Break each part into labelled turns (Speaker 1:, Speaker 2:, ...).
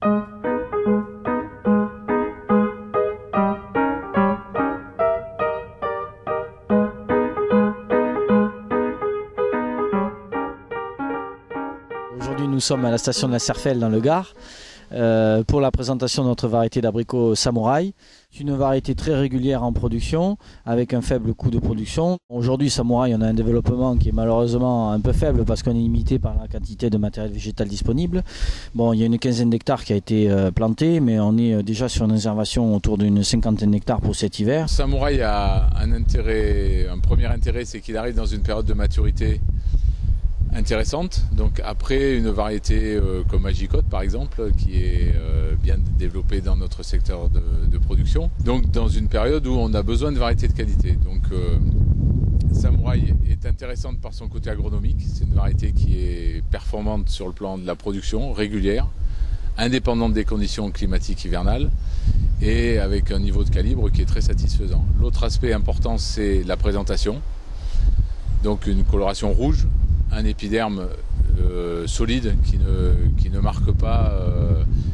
Speaker 1: Aujourd'hui, nous sommes à la station de la Serfelle dans le Gard pour la présentation de notre variété d'abricot Samouraï. C'est une variété très régulière en production avec un faible coût de production. Aujourd'hui, Samouraï, on a un développement qui est malheureusement un peu faible parce qu'on est limité par la quantité de matériel végétal disponible. Bon, il y a une quinzaine d'hectares qui a été planté, mais on est déjà sur une réservation autour d'une cinquantaine d'hectares pour cet hiver.
Speaker 2: Samouraï a un premier intérêt, c'est qu'il arrive dans une période de maturité intéressante. Donc après une variété comme Agicote par exemple, qui est bien développée dans notre secteur de production. Donc dans une période où on a besoin de variétés de qualité. Donc Samouraï est intéressante par son côté agronomique. C'est une variété qui est performante sur le plan de la production, régulière, indépendante des conditions climatiques hivernales et avec un niveau de calibre qui est très satisfaisant. L'autre aspect important, c'est la présentation. Donc une coloration rouge, un épiderme solide qui ne marque pas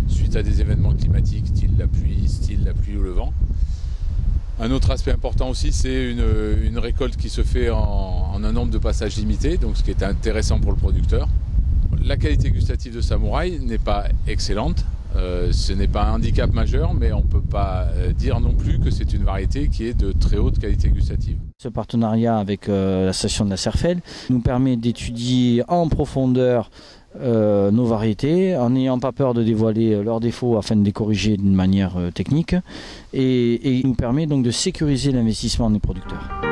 Speaker 2: suite à des événements climatiques style la pluie ou le vent. Un autre aspect important aussi, c'est une récolte qui se fait en un nombre de passages limité, donc ce qui est intéressant pour le producteur. La qualité gustative de Samouraï n'est pas excellente, ce n'est pas un handicap majeur, mais on ne peut pas dire non plus que c'est une variété qui est de très haute qualité gustative.
Speaker 1: Ce partenariat avec la station de la Serfelle nous permet d'étudier en profondeur nos variétés, en n'ayant pas peur de dévoiler leurs défauts afin de les corriger d'une manière technique, et nous permet donc de sécuriser l'investissement des producteurs.